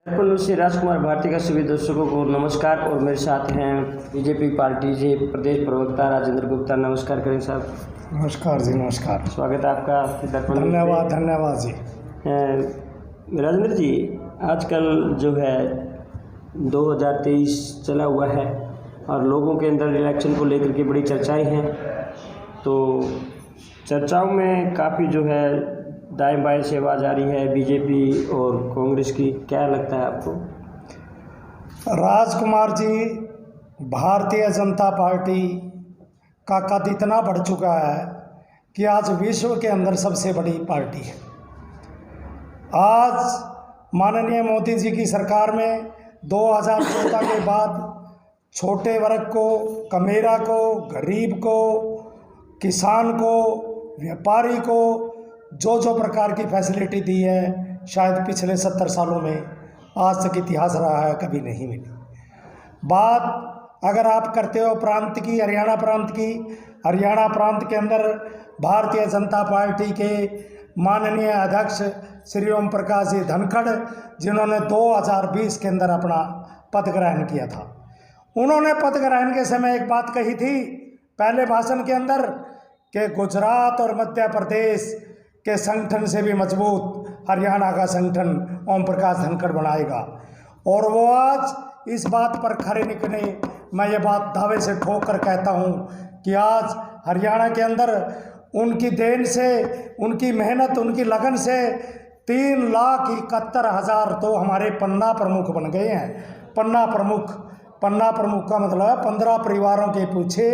दर्पण से राजकुमार भारती का सभी दर्शकों को नमस्कार। और मेरे साथ हैं बीजेपी पार्टी से प्रदेश प्रवक्ता राजेंद्र गुप्ता। नमस्कार करें साहब। नमस्कार जी, नमस्कार। स्वागत है आपका दर्पण। धन्यवाद जी। राजेंद्र जी, आजकल जो है 2023 चला हुआ है और लोगों के अंदर इलेक्शन को लेकर के बड़ी चर्चाएं हैं। तो चर्चाओं में काफ़ी जो है दाएं बाएं से आवाज़ आ रही है बीजेपी और कांग्रेस की। क्या लगता है आपको? राजकुमार जी, भारतीय जनता पार्टी का कद इतना बढ़ चुका है कि आज विश्व के अंदर सबसे बड़ी पार्टी है। आज माननीय मोदी जी की सरकार में 2014 के बाद छोटे वर्ग को, कमेरा को, गरीब को, किसान को, व्यापारी को जो प्रकार की फैसिलिटी दी है, शायद पिछले 70 सालों में आज तक इतिहास रहा है कभी नहीं मिली। बात अगर आप करते हो प्रांत की, हरियाणा प्रांत की, हरियाणा प्रांत के अंदर भारतीय जनता पार्टी के माननीय अध्यक्ष श्री ओम प्रकाश जी धनखड़, जिन्होंने 2020 के अंदर अपना पद ग्रहण किया था, उन्होंने पद ग्रहण के समय एक बात कही थी पहले भाषण के अंदर कि गुजरात और मध्य प्रदेश के संगठन से भी मजबूत हरियाणा का संगठन ओम प्रकाश धनखड़ बनाएगा। और वो आज इस बात पर खरे निकले। मैं ये बात दावे से ठोक कर कहता हूँ कि आज हरियाणा के अंदर उनकी देन से, उनकी मेहनत, उनकी लगन से 3,71,000 तो हमारे पन्ना प्रमुख बन गए हैं। पन्ना प्रमुख का मतलब है 15 परिवारों के पीछे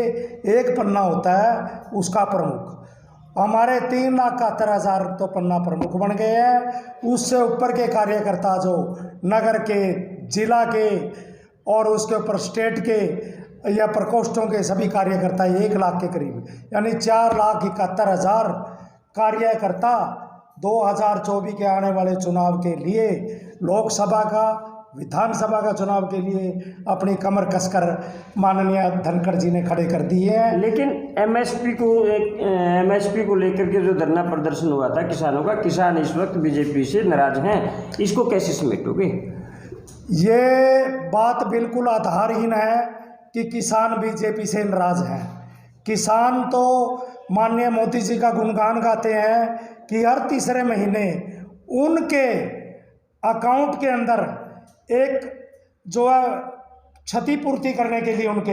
एक पन्ना होता है, उसका प्रमुख। हमारे 3,71,000 तो पन्ना प्रमुख बन गए हैं। उससे ऊपर के कार्यकर्ता जो नगर के, जिला के और उसके ऊपर स्टेट के या प्रकोष्ठों के सभी कार्यकर्ता 1 लाख के करीब, यानी 4,71,000 कार्यकर्ता 2024 के आने वाले चुनाव के लिए, लोकसभा का, विधानसभा का चुनाव के लिए अपनी कमर कसकर माननीय धनखड़ जी ने खड़े कर दिए हैं। लेकिन एमएसपी को लेकर के जो धरना प्रदर्शन हुआ था किसानों का, किसान इस वक्त बीजेपी से नाराज हैं, इसको कैसे समेटोगे? ये बात बिल्कुल आधारहीन है कि किसान बीजेपी से नाराज हैं। किसान तो माननीय मोदी जी का गुणगान गाते हैं कि हर तीसरे महीने उनके अकाउंट के अंदर एक जो है क्षतिपूर्ति करने के लिए उनके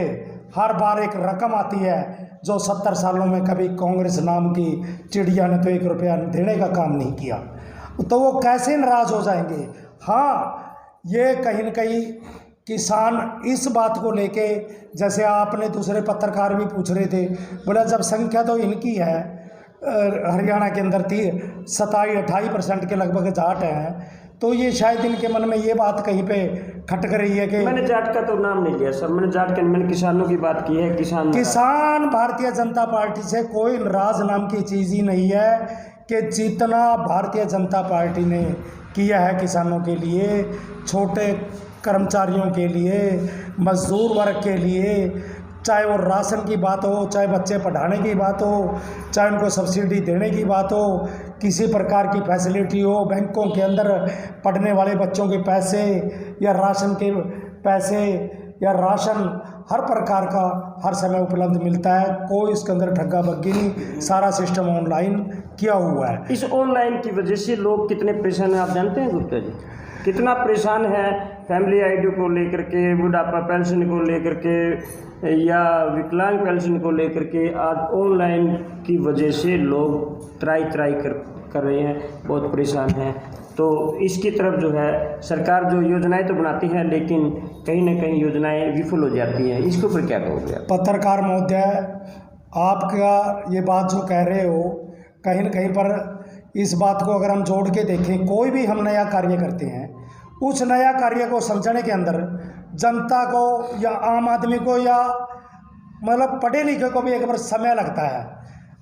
हर बार एक रकम आती है, जो 70 सालों में कभी कांग्रेस नाम की चिड़िया ने तो 1 रुपया देने का काम नहीं किया। तो वो कैसे नाराज हो जाएंगे? हाँ, ये कहीं न कहीं किसान इस बात को लेके, जैसे आपने दूसरे पत्रकार भी पूछ रहे थे, बोला जब संख्या तो इनकी है हरियाणा के अंदर 27-28% के लगभग जाट हैं, तो ये शायद इनके मन में ये बात कहीं पे खटक रही है कि मैंने जाट का तो नाम नहीं लिया सर, मैंने किसानों की बात की है। किसान भारतीय जनता पार्टी से कोई नाराज नाम की चीज़ ही नहीं है कि जितना भारतीय जनता पार्टी ने किया है किसानों के लिए, छोटे कर्मचारियों के लिए, मजदूर वर्ग के लिए, चाहे वो राशन की बात हो, चाहे बच्चे पढ़ाने की बात हो, चाहे उनको सब्सिडी देने की बात हो, किसी प्रकार की फैसिलिटी हो, बैंकों के अंदर पढ़ने वाले बच्चों के पैसे या राशन के पैसे या राशन हर प्रकार का हर समय उपलब्ध मिलता है। कोई इसके अंदर ठग्गा बग्गी नहीं, सारा सिस्टम ऑनलाइन किया हुआ है। इस ऑनलाइन की वजह से लोग कितने परेशान हैं आप जानते हैं गुप्ता जी? कितना परेशान है फैमिली आईडी को लेकर के, बुढ़ापा पेंशन को लेकर के या विकलांग पेंशन को लेकर के। आज ऑनलाइन की वजह से लोग त्राई कर रहे हैं, बहुत परेशान हैं। तो इसकी तरफ जो है सरकार जो योजनाएं तो बनाती है, लेकिन कहीं ना कहीं योजनाएं विफल हो जाती हैं। इसके ऊपर क्या कहोगे आप? पत्रकार महोदय, आपका ये बात जो कह रहे हो, कहीं न कहीं पर इस बात को अगर हम जोड़ के देखें, कोई भी हम नया कार्य करते हैं, उस नया कार्य को समझने के अंदर जनता को या आम आदमी को या मतलब पढ़े लिखे को भी एक बार समय लगता है।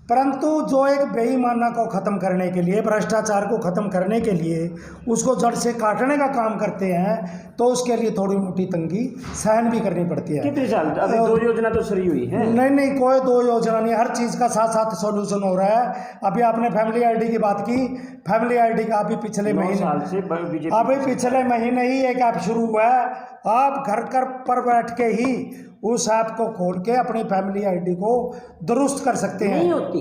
परंतु जो एक बेईमाना को ख़त्म करने के लिए, भ्रष्टाचार को ख़त्म करने के लिए, उसको जड़ से काटने का काम करते हैं, तो उसके लिए थोड़ी मोटी तंगी सहन भी करनी पड़ती है। कितने साल अभी 2 योजना तो शुरू हुई है? नहीं, कोई 2 योजना नहीं, हर चीज़ का साथ साथ सॉल्यूशन हो रहा है। अभी आपने फैमिली आईडी की बात की, फैमिली आईडी का अभी पिछले 9 महीने, साल से बीजेपी अभी पिछले महीने ही एक ऐप शुरू हुआ है। आप घर पर बैठ के ही उस ऐप को खोल के अपनी फैमिली आईडी को दुरुस्त कर सकते हैं। नहीं होती,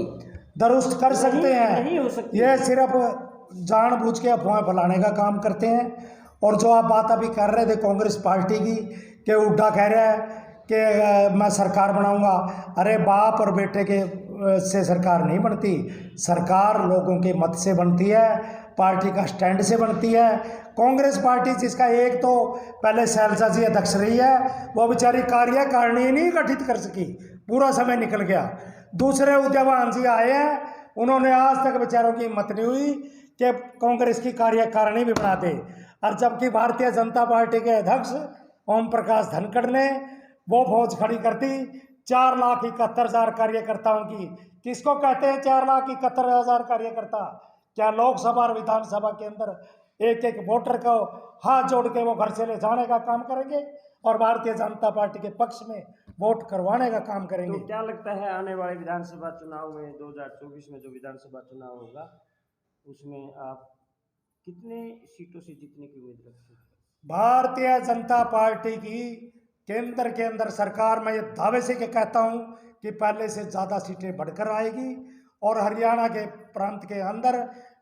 दुरुस्त कर सकते नहीं हो हैं। सकती। ये सिर्फ जानबूझ के अफवाह फैलाने का काम करते हैं। और जो आप बात अभी कर रहे थे कांग्रेस पार्टी की, कि हुड्डा कह रहा है कि मैं सरकार बनाऊंगा। अरे बाप और बेटे के से सरकार नहीं बनती, सरकार लोगों के मत से बनती है, पार्टी का स्टैंड से बनती है। कांग्रेस पार्टी जिसका एक तो पहले शैलजा जी अध्यक्ष रही है, वो बेचारी कार्यकारिणी नहीं गठित कर सकी, पूरा समय निकल गया। दूसरे उद्यमान जी आए हैं, उन्होंने आज तक बेचारों की हिम्मत नहीं हुई कि कांग्रेस की कार्यकारिणी भी बना दे। और जबकि भारतीय जनता पार्टी के अध्यक्ष ओम प्रकाश धनखड़ ने वो फौज खड़ी कर दी 4,71,000 कार्यकर्ताओं की। किसको कहते हैं 4,71,000 कार्यकर्ता? क्या लोकसभा और विधानसभा के अंदर एक एक वोटर को हाथ जोड़ के वो घर से ले जाने का काम करेंगे और भारतीय जनता पार्टी के पक्ष में वोट करवाने का काम करेंगे? तो क्या लगता है आने वाले विधानसभा चुनाव में 2024 में जो विधानसभा चुनाव होगा उसमें आप कितने सीटों से जीतने की उम्मीद रखते हैं? भारतीय जनता पार्टी की केंद्र के अंदर सरकार, मैं ये दावे से के कहता हूं कि पहले से ज़्यादा सीटें बढ़कर आएगी और हरियाणा के प्रांत के अंदर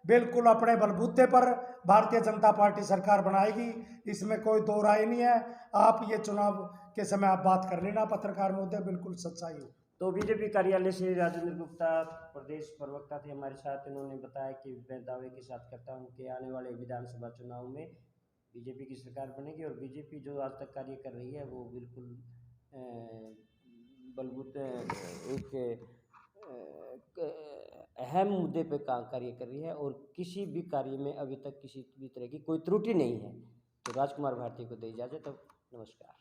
बिल्कुल अपने बलबूते पर भारतीय जनता पार्टी सरकार बनाएगी। इसमें कोई दो राय नहीं है। आप ये चुनाव के समय आप बात कर लेना, पत्रकार महोदय, बिल्कुल सच्चाई हो। तो बीजेपी कार्यालय से राजेंद्र गुप्ता प्रदेश प्रवक्ता थे हमारे साथ। इन्होंने बताया कि मैं दावे के साथ करता हूं कि आने वाले विधानसभा चुनाव में बीजेपी की सरकार बनेगी और बीजेपी जो आज तक कार्य कर रही है वो बिल्कुल बलबूते एक अहम मुद्दे पे कार्य कर रही है और किसी भी कार्य में अभी तक किसी भी तरह की कोई त्रुटि नहीं है। तो राजकुमार भारती को दे इजाज़त। नमस्कार।